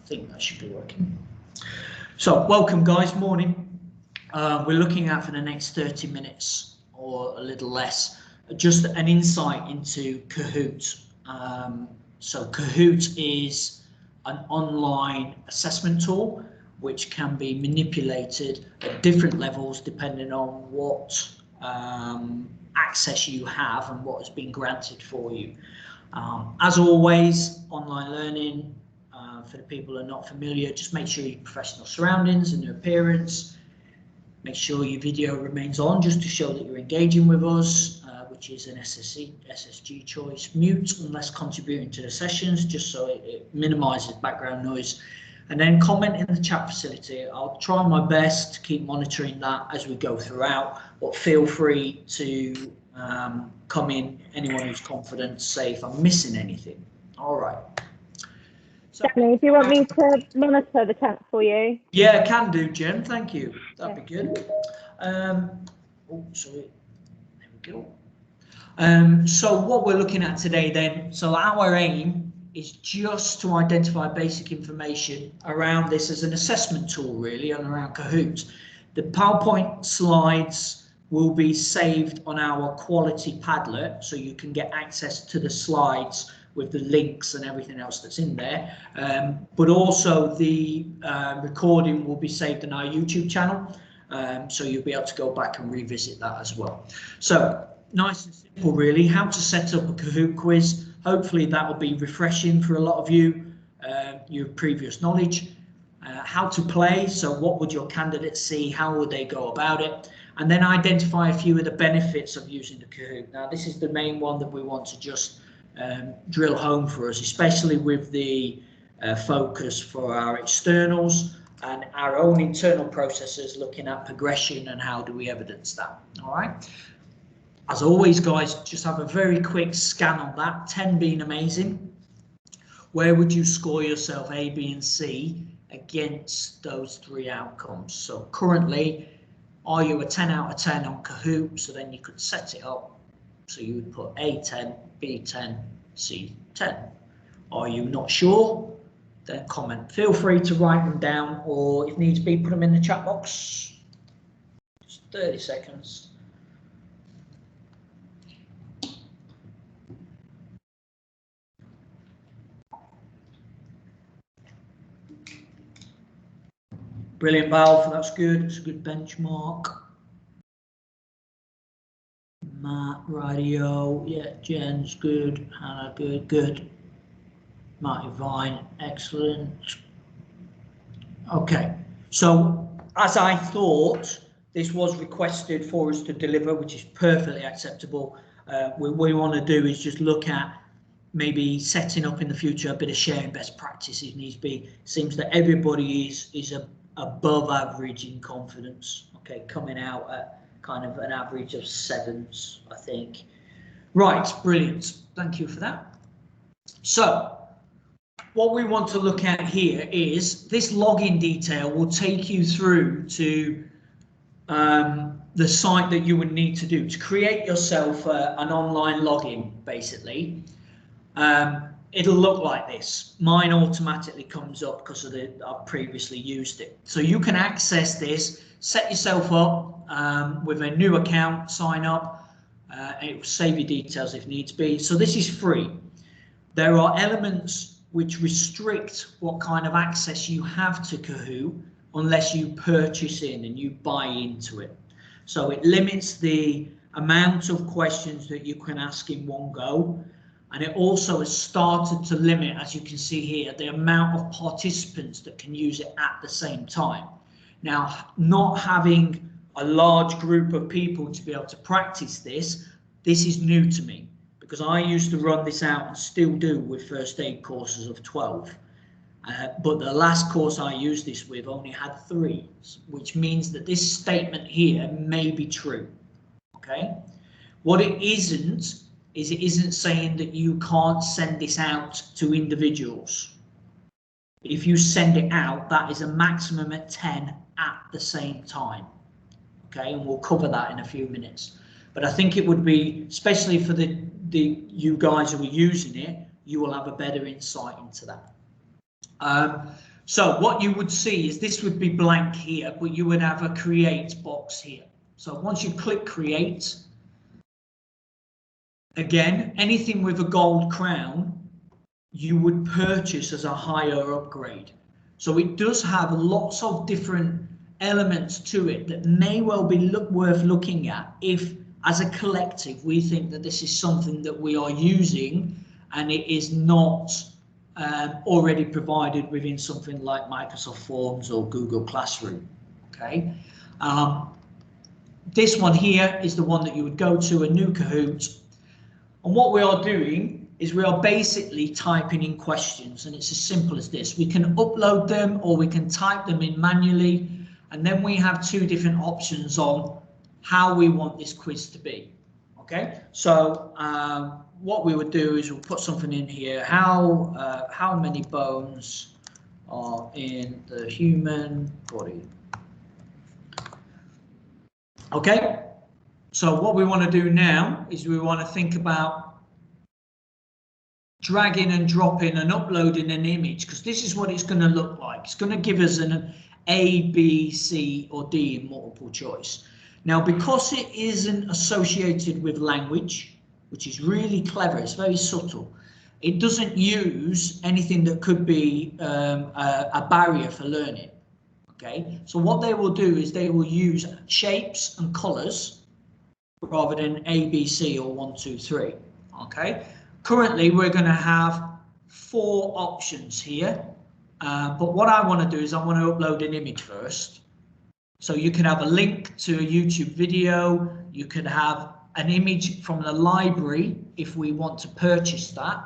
think that should be working. So welcome guys, morning. We're looking at for the next 30 minutes or a little less, just an insight into Kahoot. So Kahoot is an online assessment tool which can be manipulated at different levels depending on what access you have and what has been granted for you. As always, online learning, for the people who are not familiar, just make sure your professional surroundings and your appearance. Make sure your video remains on just to show that you're engaging with us, which is an SSG choice. Mute unless contributing to the sessions, just so it minimises background noise. And then comment in the chat facility. I'll try my best to keep monitoring that as we go throughout, but feel free to come in, anyone who's confident, say if I'm missing anything. All right. So, Danny, do you want me to monitor the chat for you? Yeah, can do, Jen. Thank you. That'd be good. Oh, sorry. There we go. So what we're looking at today then, so our aim is just to identify basic information around this as an assessment tool, really, and around Kahoot. The PowerPoint slides will be saved on our quality Padlet, so you can get access to the slides with the links and everything else that's in there. But also the recording will be saved on our YouTube channel, so you'll be able to go back and revisit that as well. So nice and simple, really, how to set up a Kahoot quiz. Hopefully that will be refreshing for a lot of you, your previous knowledge. How to play, so what would your candidates see, how would they go about it, and then identify a few of the benefits of using the Kahoot. Now this is the main one that we want to just drill home for us, especially with the focus for our externals and our own internal processes, looking at progression and how do we evidence that. All right. As always, guys, just have a very quick scan on that, 10 being amazing. Where would you score yourself, A, B, and C, against those three outcomes? So currently, are you a 10 out of 10 on Kahoot? So then you could set it up. So you would put A 10, B 10, C 10. Are you not sure? Then comment. Feel free to write them down, or if needs be, put them in the chat box. Just 30 seconds. Brilliant, Valve, that's good. It's a good benchmark. Matt, Radio, yeah, Jen's good. Hannah, good. Marty Vine, excellent. Okay, so as I thought, this was requested for us to deliver, which is perfectly acceptable. What we want to do is just look at maybe setting up in the future a bit of sharing best practices needs be. Seems that everybody is above average in confidence, okay, coming out at kind of an average of 7s, I think. Right, brilliant, thank you for that. So what we want to look at here is this login detail will take you through to the site that you would need to do to create yourself an online login, basically. It'll look like this. Mine automatically comes up because of I've previously used it. So you can access this, set yourself up with a new account, sign up, and it will save your details if needs be. So this is free. There are elements which restrict what kind of access you have to Kahoot unless you purchase in and you buy into it. So it limits the amount of questions that you can ask in one go. And it also has started to limit, as you can see here, the amount of participants that can use it at the same time. Now, not having a large group of people to be able to practice this is new to me, because I used to run this out and still do with first aid courses of 12. But the last course I used this with only had 3, which means that this statement here may be true. Okay, what it isn't is it isn't saying that you can't send this out to individuals. If you send it out, that is a maximum at 10 at the same time. Okay, and we'll cover that in a few minutes. But I think it would be, especially for the you guys who are using it, you will have a better insight into that. So what you would see is this would be blank here, but you would have a create box here. So once you click create, again, anything with a gold crown, you would purchase as a higher upgrade. So it does have lots of different elements to it that may well be worth looking at if, as a collective, we think that this is something that we are using and it is not already provided within something like Microsoft Forms or Google Classroom. Okay, this one here is the one that you would go to, a new Kahoot, and what we are doing is we are basically typing in questions, and it's as simple as this. We can upload them or we can type them in manually, and then we have two different options on how we want this quiz to be. Okay, so what we would do is we'll put something in here. How many bones are in the human body? Okay, so what we want to do now is we want to think about dragging and dropping and uploading an image, because this is what it's going to look like. It's going to give us an A, B, C or D in multiple choice. Now, because it isn't associated with language, which is really clever, it's very subtle, it doesn't use anything that could be a barrier for learning. Okay, so what they will do is they will use shapes and colours rather than A, B, C or 1, 2, 3. Okay, currently we're going to have 4 options here, but what I want to do is I want to upload an image first. So you can have a link to a YouTube video, you could have an image from the library if we want to purchase that,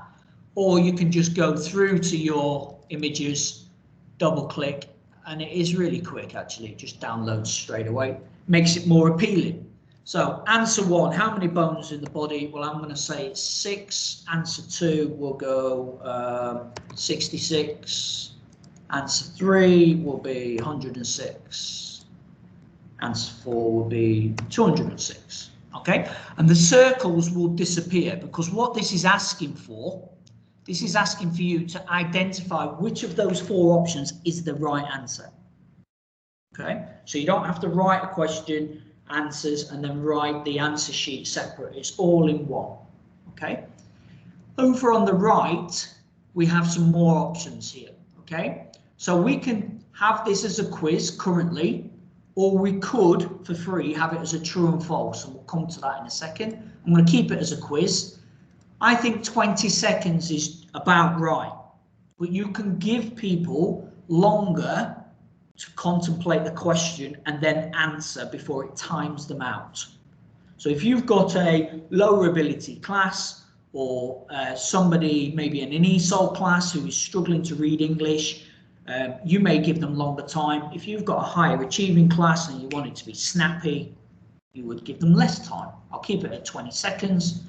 or you can just go through to your images, double click, and it is really quick actually, it just downloads straight away, makes it more appealing. So answer 1, how many bones in the body? Well, I'm going to say it's 6. Answer 2 will go 66. Answer 3 will be 106. Answer 4 will be 206. Okay, and the circles will disappear, because what this is asking for, this is asking for you to identify which of those 4 options is the right answer. Okay, so you don't have to write a question, answers, and then write the answer sheet separate. It's all in one. Okay, over on the right, we have some more options here. Okay, so we can have this as a quiz currently, or we could, for free, have it as a true and false, and we'll come to that in a second. I'm going to keep it as a quiz. I think 20 seconds is about right, but you can give people longer to contemplate the question and then answer before it times them out. So if you've got a lower ability class, or somebody maybe in an ESOL class who is struggling to read English, you may give them longer time. If you've got a higher achieving class and you want it to be snappy, you would give them less time. I'll keep it at 20 seconds.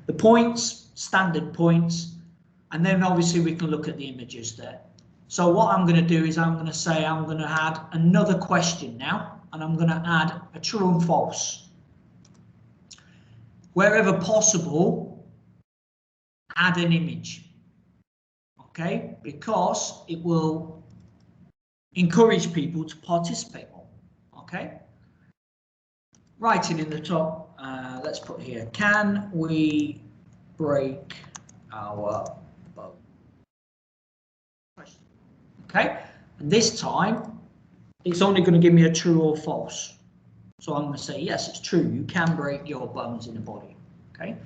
The points, standard points, and then obviously we can look at the images there. So what I'm going to do is I'm going to say I'm going to add another question now, and I'm going to add a true and false. Wherever possible, add an image. Okay, because it will encourage people to participate more. Okay, writing in the top, let's put here, can we break our bow? Okay, and this time it's only going to give me a true or false. So I'm going to say yes, it's true, you can break your bones in the body. Okay,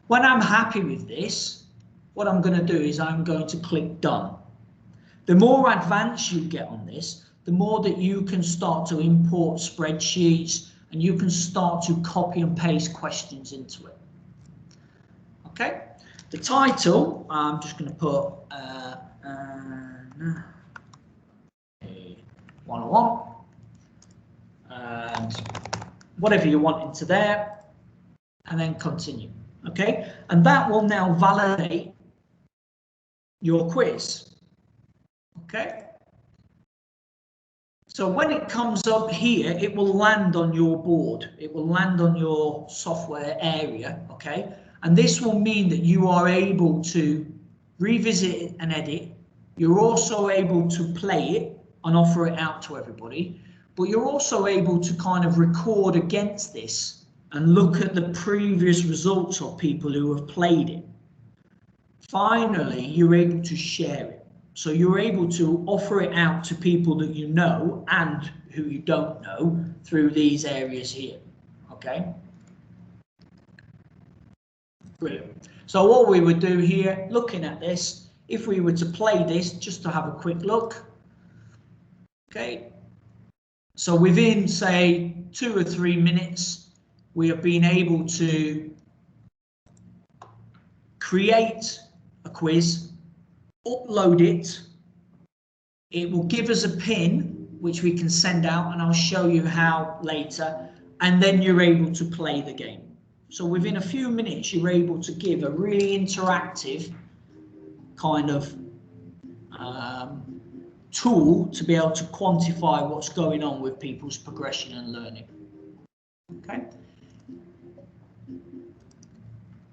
when I'm happy with this, what I'm going to do is I'm going to click done. The more advanced you get on this, the more that you can start to import spreadsheets and you can start to copy and paste questions into it. Okay, the title, I'm just going to put 101 and whatever you want into there, and then continue. Okay, and that will now validate your quiz. Okay, so when it comes up here, it will land on your board, it will land on your software area. Okay, and this will mean that you are able to revisit it and edit, You're also able to play it and offer it out to everybody, but you're also able to kind of record against this and look at the previous results of people who have played it. Finally, you're able to share it. So you're able to offer it out to people that you know and who you don't know through these areas here. Okay? Brilliant. So what we would do here, looking at this, if we were to play this, just to have a quick look. Okay. So within, say, 2 or 3 minutes, we have been able to create a quiz, upload it. It will give us a pin, which we can send out, and I'll show you how later. And then you're able to play the game. So within a few minutes, you're able to give a really interactive kind of tool to be able to quantify what's going on with people's progression and learning. Okay.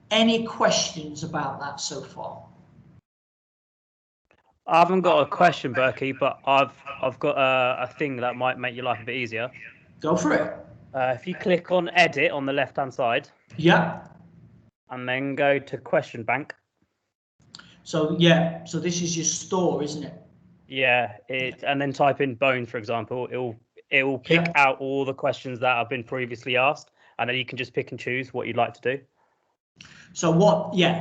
Any questions about that so far? I haven't got a question, Berkey, but I've got a thing that might make your life a bit easier. Go for it. If you click on edit on the left-hand side. Yeah. And then go to question bank. So yeah, so this is your store, isn't it? Yeah, and then type in Bones, for example. It will pick out all the questions that have been previously asked, and then you can just pick and choose what you'd like to do. So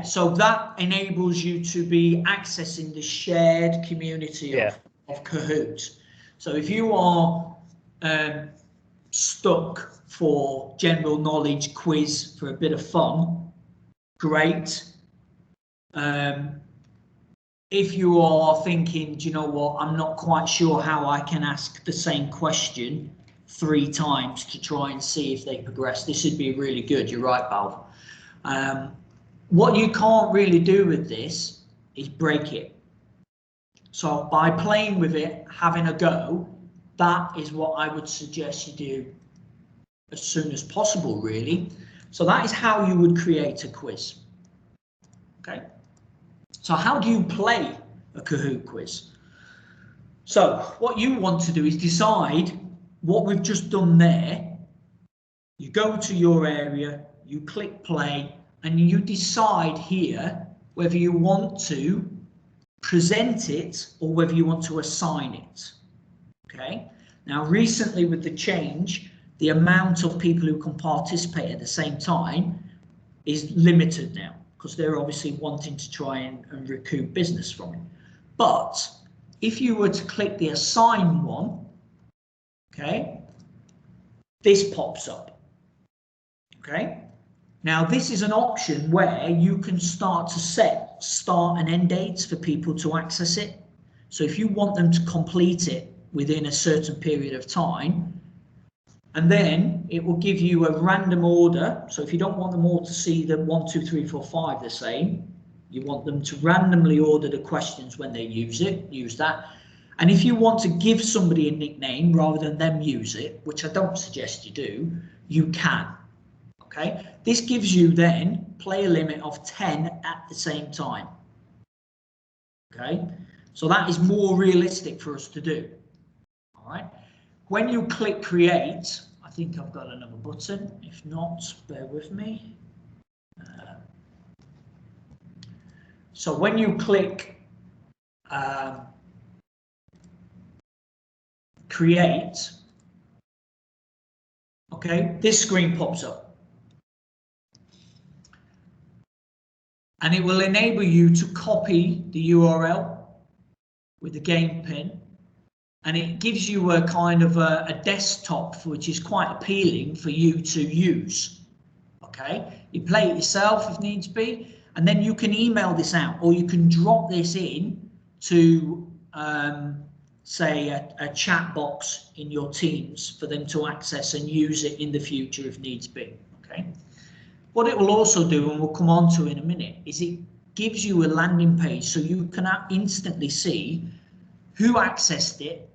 so that enables you to be accessing the shared community of Kahoot. So if you are stuck for general knowledge quiz for a bit of fun, great. If you are thinking, do you know what, I'm not quite sure how I can ask the same question 3 times to try and see if they progress, this would be really good. You're right, Val. What you can't really do with this is break it. So by playing with it, having a go, that is what I would suggest you do as soon as possible, really. So that is how you would create a quiz. Okay. So how do you play a Kahoot quiz? So what you want to do is decide what we've just done there. You go to your area, you click play, and you decide here whether you want to present it or whether you want to assign it. Okay. Now recently with the change, the amount of people who can participate at the same time is limited now, because they're obviously wanting to try and recoup business from it. But if you were to click the assign one, okay, this pops up. Okay, now this is an option where you can start to set start and end dates for people to access it. So if you want them to complete it within a certain period of time, and then it will give you a random order. So if you don't want them all to see the 1, 2, 3, 4, 5 the same, you want them to randomly order the questions when they use that. And if you want to give somebody a nickname rather than them use it, which I don't suggest you do, you can. Okay, this gives you then play a limit of 10 at the same time. Okay, so that is more realistic for us to do. All right. When you click create, I think I've got another button. If not, bear with me. So when you click create, okay, this screen pops up. And it will enable you to copy the URL with the game pin. And it gives you a kind of a desktop, which is quite appealing for you to use. Okay, you play it yourself if needs be, and then you can email this out, or you can drop this in to say a chat box in your Teams for them to access and use it in the future if needs be. Okay, what it will also do, and we'll come on to in a minute, is it gives you a landing page so you can instantly see who accessed it,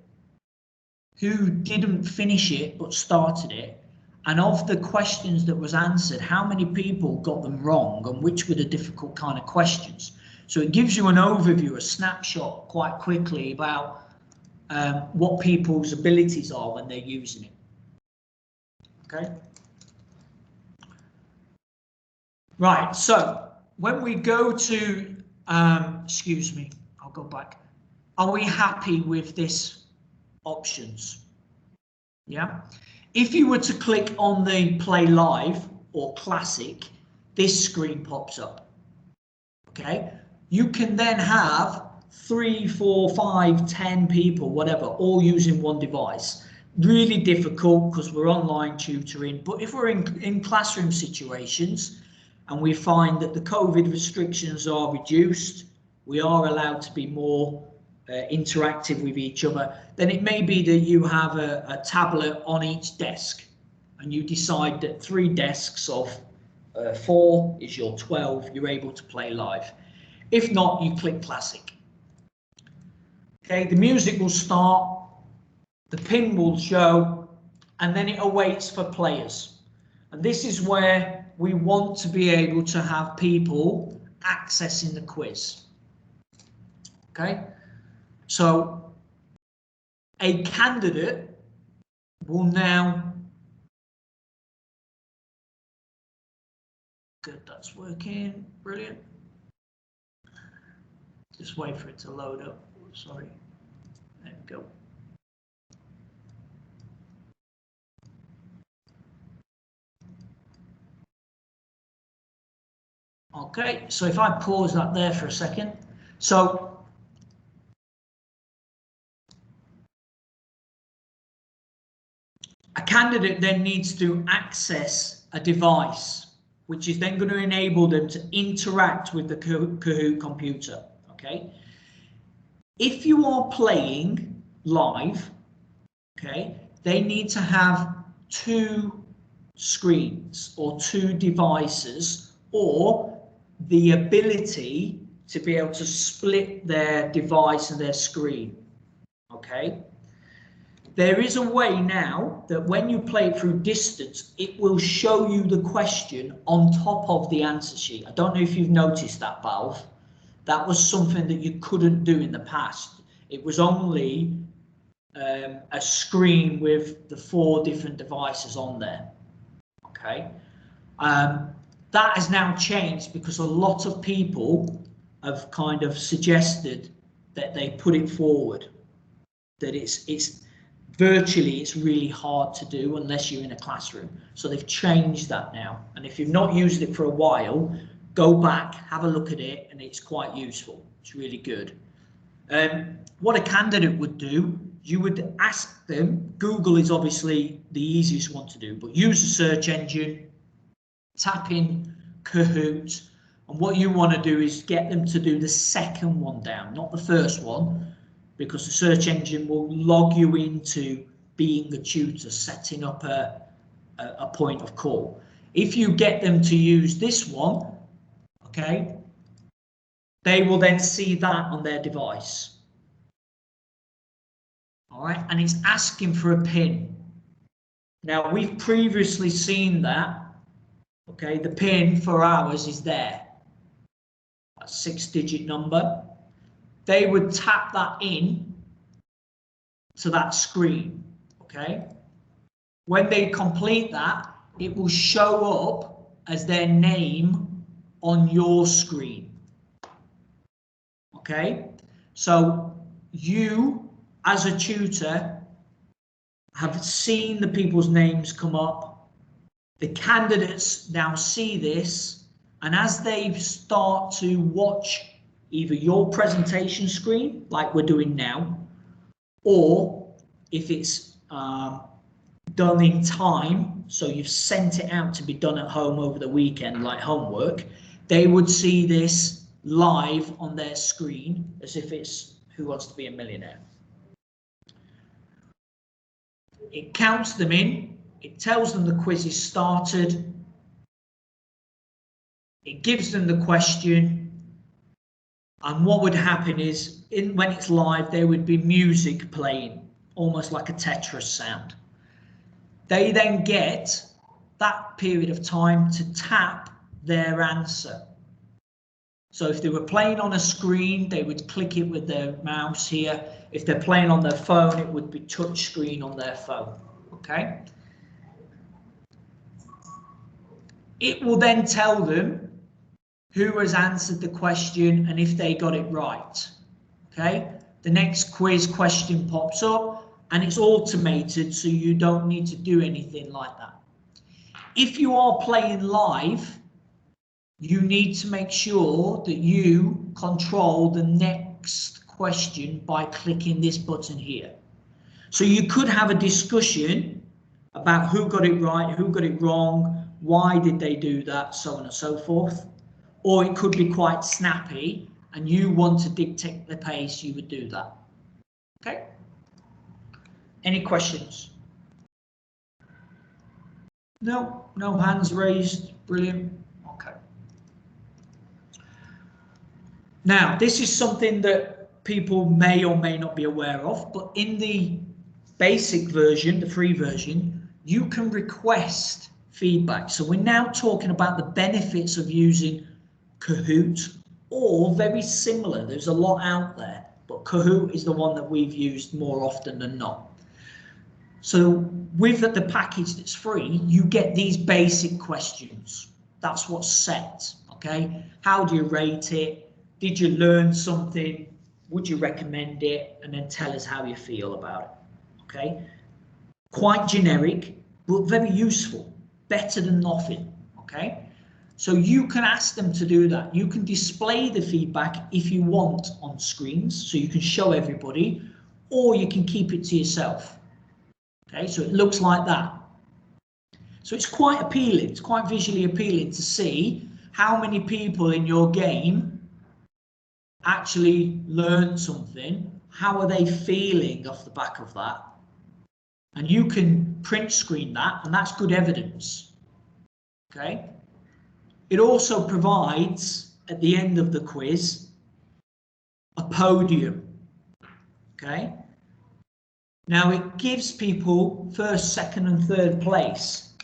who didn't finish it but started it, and of the questions that was answered, how many people got them wrong and which were the difficult kind of questions. So it gives you an overview, a snapshot quite quickly about what people's abilities are when they're using it. Okay. Right, so when we go to, excuse me, I'll go back. Are we happy with this options? Yeah. If you were to click on the play live or classic, this screen pops up. Okay. You can then have 3, 4, 5, 10 people, whatever, all using one device. Really difficult because we're online tutoring, but if we're in classroom situations and we find that the COVID restrictions are reduced, we are allowed to be more interactive with each other, then it may be that you have a tablet on each desk and you decide that 3 desks of 4 is your 12, you're able to play live. If not, you click classic. Okay, the music will start, the pin will show, and then it awaits for players. And this is where we want to be able to have people accessing the quiz. Okay, so a candidate will now, good, that's working, brilliant. Just wait for it to load up, sorry, there we go. Okay, so if I pause that there for a second, so a candidate then needs to access a device, which is then going to enable them to interact with the Kahoot computer. Okay, if you are playing live, okay, they need to have 2 screens or 2 devices, or the ability to be able to split their device and their screen. Okay, there is a way now that when you play it through distance, it will show you the question on top of the answer sheet. I don't know if you've noticed that, Valve. That was something that you couldn't do in the past. It was only a screen with the 4 different devices on there. Okay, that has now changed because a lot of people have kind of suggested that they put it forward, that it's virtually, it's really hard to do unless you're in a classroom. So they've changed that now. And if you've not used it for a while, go back, have a look at it, and it's quite useful. It's really good. What a candidate would do, you would ask them, Google is obviously the easiest one to do, but use the search engine, tap in Kahoot, and what you want to do is get them to do the second one down, not the first one, because the search engine will log you into being a tutor, setting up a point of call. If you get them to use this one, okay, they will then see that on their device. All right, and it's asking for a PIN. Now, we've previously seen that, okay, the PIN for ours is there, a 6-digit number. They would tap that in to that screen, okay? When they complete that, it will show up as their name on your screen, okay? So you, as a tutor, have seen the people's names come up. The candidates now see this, and as they start to watch either your presentation screen, like we're doing now, or if it's done in time, so you've sent it out to be done at home over the weekend, like homework, they would see this live on their screen as if it's Who Wants to Be a Millionaire. It counts them in, it tells them the quiz is started, it gives them the question, and what would happen is, when it's live, there would be music playing, almost like a Tetris sound. They then get that period of time to tap their answer. So if they were playing on a screen, they would click it with their mouse here. If they're playing on their phone, it would be touch screen on their phone. Okay. It will then tell them who has answered the question and if they got it right. Okay. The next quiz question pops up and it's automated, so you don't need to do anything like that. If you are playing live, you need to make sure that you control the next question by clicking this button here. So you could have a discussion about who got it right, who got it wrong, why did they do that, so on and so forth. Or it could be quite snappy and you want to dictate the pace, you would do that. Okay? Any questions? No, no hands raised. Brilliant. Okay. Now, this is something that people may or may not be aware of, but in the basic version, the free version, you can request feedback. So we're now talking about the benefits of using Kahoot, or very similar. There's a lot out there, but Kahoot is the one that we've used more often than not. So with the package that's free, you get these basic questions. That's what's set, okay? How do you rate it? Did you learn something? Would you recommend it? And then tell us how you feel about it, okay? Quite generic, but very useful. Better than nothing, okay? So you can ask them to do that. You can display the feedback if you want on screens, so you can show everybody, or you can keep it to yourself. Okay, so it looks like that. So it's quite appealing, it's quite visually appealing to see how many people in your game actually learn something, how are they feeling off the back of that. And you can print screen that, and that's good evidence. Okay. It also provides, at the end of the quiz, a podium. Okay. Now it gives people first, second and third place.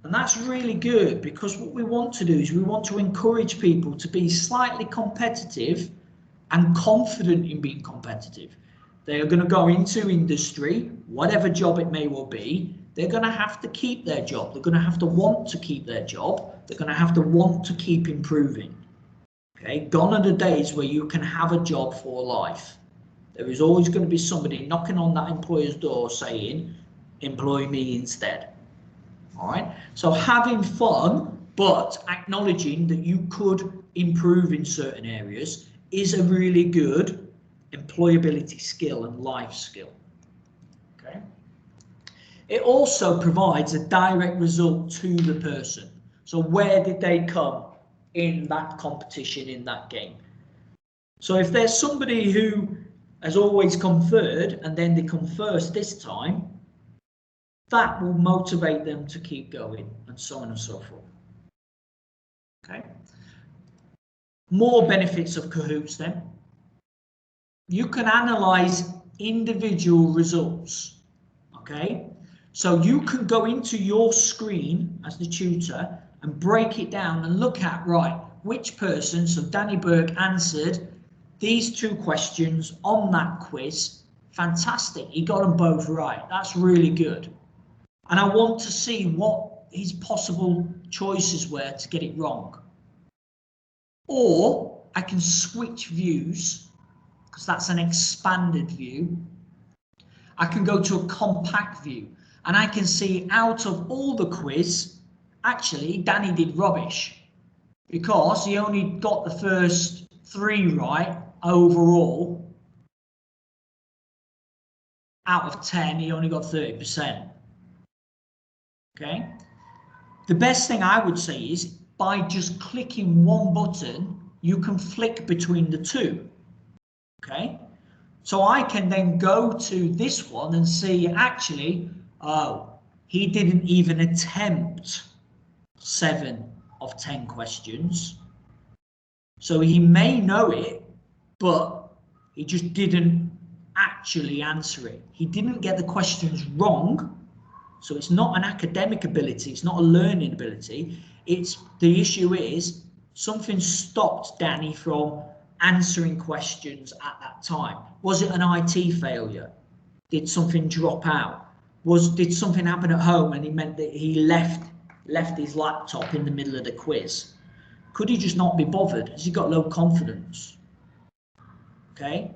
And that's really good, because what we want to do is we want to encourage people to be slightly competitive and confident in being competitive. They are going to go into industry, whatever job it may well be. They're going to have to keep their job. They're going to have to want to keep their job. They're going to have to want to keep improving. Okay, gone are the days where you can have a job for life. There is always going to be somebody knocking on that employer's door saying, employ me instead. All right, so having fun, but acknowledging that you could improve in certain areas is a really good employability skill and life skill. Okay. It also provides a direct result to the person. So where did they come in that competition, in that game? So if there's somebody who has always come third and then they come first this time, that will motivate them to keep going, and so on and so forth. Okay. More benefits of Kahoots then. You can analyze individual results. Okay. So you can go into your screen as the tutor and break it down and look at, right, which person, so Danny Burke answered these two questions on that quiz. Fantastic. He got them both right. That's really good. And I want to see what his possible choices were to get it wrong. Or I can switch views, because that's an expanded view. I can go to a compact view, and I can see out of all the quiz, actually Danny did rubbish, because he only got the first 3 right overall. Out of 10, he only got 30%. Okay. The best thing I would say is, by just clicking one button, you can flick between the two. Okay. So I can then go to this one and see, actually, oh, he didn't even attempt 7 of 10 questions. So he may know it, but he just didn't actually answer it. He didn't get the questions wrong. So it's not an academic ability, it's not a learning ability. It's the issue is something stopped Danny from answering questions at that time. Was it an IT failure? Did something drop out? Did something happen at home and it meant that he left his laptop in the middle of the quiz? Could he just not be bothered? Has he got low confidence? Okay,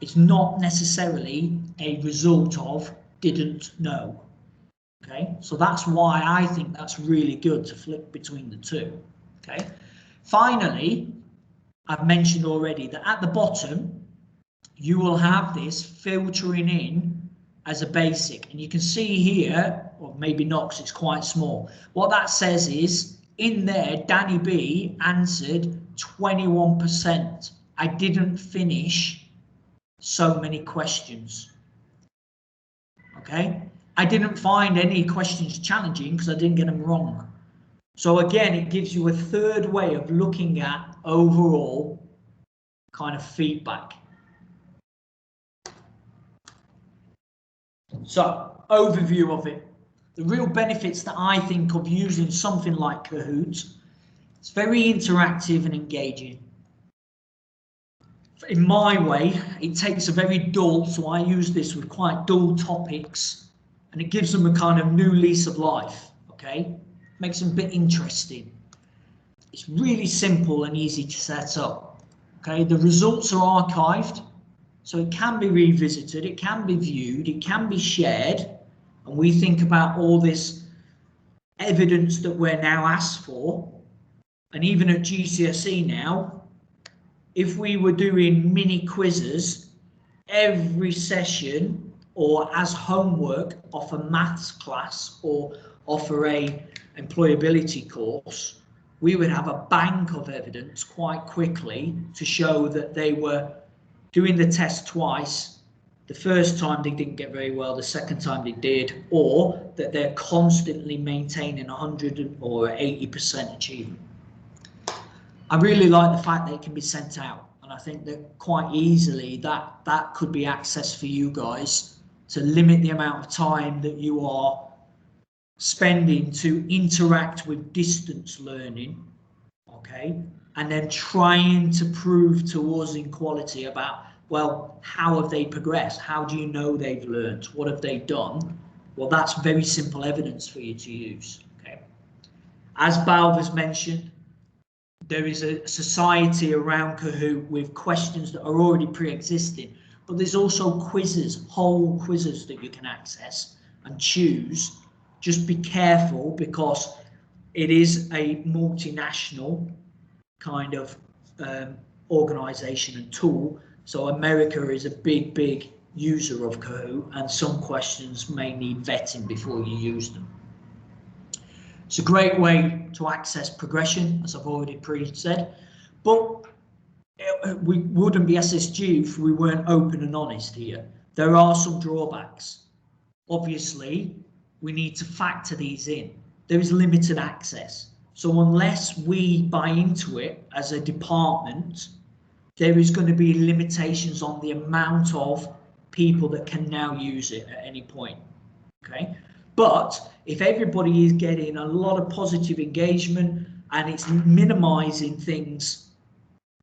it's not necessarily a result of didn't know. Okay, so that's why I think that's really good to flip between the two. Okay, finally, I've mentioned already that at the bottom you will have this filtering in as a basic, and you can see here, or maybe not because it's quite small, what that says is in there Danny B answered 21%. I didn't finish so many questions. Okay, I didn't find any questions challenging because I didn't get them wrong. So again, it gives you a third way of looking at overall kind of feedback. So, overview of it. The real benefits that I think of using something like Kahoot, it's very interactive and engaging. In my way, it takes a very dull, so I use this with quite dull topics, and it gives them a kind of new lease of life, okay? Makes them a bit interesting. It's really simple and easy to set up, okay? The results are archived, so it can be revisited, it can be viewed, it can be shared, and we think about all this evidence that we're now asked for, and even at GCSE now, if we were doing mini quizzes every session or as homework off a maths class or offer a employability course, we would have a bank of evidence quite quickly to show that they were doing the test twice. The first time they didn't get very well, the second time they did, or that they're constantly maintaining 100 or 80% achievement. I really like the fact that it can be sent out, and I think that quite easily that could be accessed for you guys to limit the amount of time that you are spending to interact with distance learning, okay, and then trying to prove to us in quality about, well, how have they progressed? How do you know they've learned? What have they done? Well, that's very simple evidence for you to use, okay. As Balv has mentioned, there is a society around Kahoot with questions that are already pre-existing, but there's also quizzes, whole quizzes that you can access and choose. Just be careful because it is a multinational kind of organisation and tool. So America is a big user of Kahoot, and some questions may need vetting before you use them. It's a great way to access progression, as I've already said, but we wouldn't be SSG if we weren't open and honest here. There are some drawbacks. Obviously, we need to factor these in. There is limited access. So unless we buy into it as a department, there is going to be limitations on the amount of people that can now use it at any point. Okay, but if everybody is getting a lot of positive engagement and it's minimizing things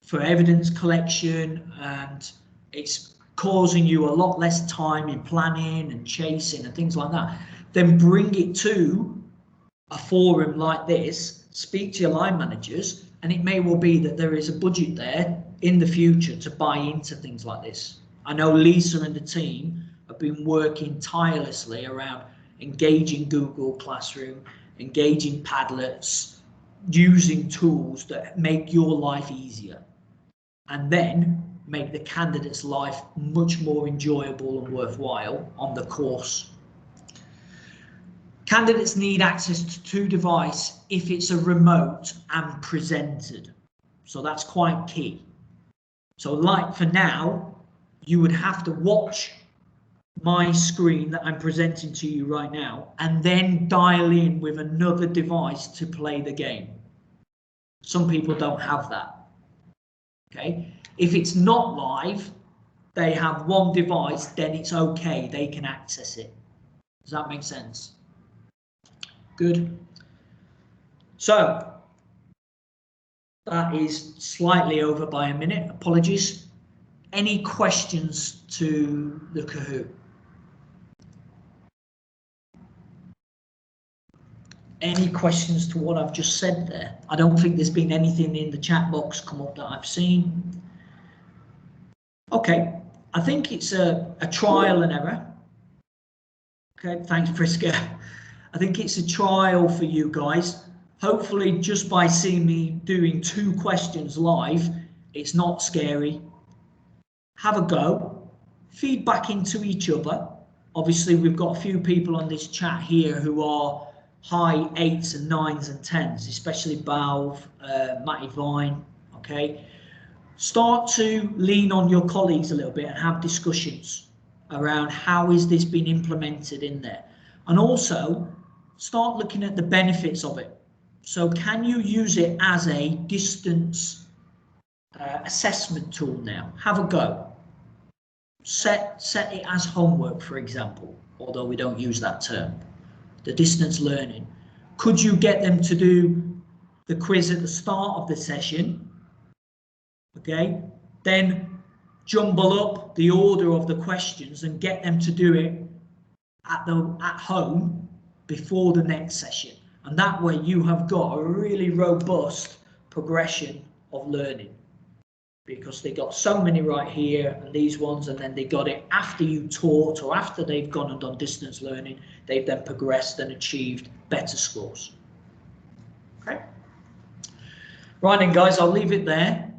for evidence collection and it's causing you a lot less time in planning and chasing and things like that, then bring it to a forum like this, speak to your line managers, and it may well be that there is a budget there in the future to buy into things like this. I know Lisa and the team have been working tirelessly around engaging Google Classroom, engaging Padlets, using tools that make your life easier, and then make the candidate's life much more enjoyable and worthwhile on the course. Candidates need access to 2 devices if it's a remote and presented. So that's quite key. So like for now, you would have to watch my screen that I'm presenting to you right now and then dial in with another device to play the game. Some people don't have that. Okay, if it's not live, they have one device, then it's okay, they can access it. Does that make sense? Good. So That is slightly over by a minute. Apologies. Any questions to the Kahoot? Any questions to what I've just said there? I don't think there's been anything in the chat box come up that I've seen. Okay, I think it's a trial and error. Okay, thanks, Priska. I think it's a trial for you guys. Hopefully, just by seeing me doing 2 questions live, it's not scary. Have a go. Feed back into each other. Obviously, we've got a few people on this chat here who are high 8s and 9s and 10s, especially Balv, Matty Vine. Okay. Start to lean on your colleagues a little bit and have discussions around how is this being implemented in there. And also, start looking at the benefits of it. So can you use it as a distance assessment tool now? Have a go. Set it as homework, for example, although we don't use that term. The distance learning. Could you get them to do the quiz at the start of the session? Okay, then jumble up the order of the questions and get them to do it at home before the next session. And that way you have got a really robust progression of learning, because they got so many right here and these ones, and then they got it after you taught or after they've gone and done distance learning. They've then progressed and achieved better scores. Okay. Right then, guys, I'll leave it there.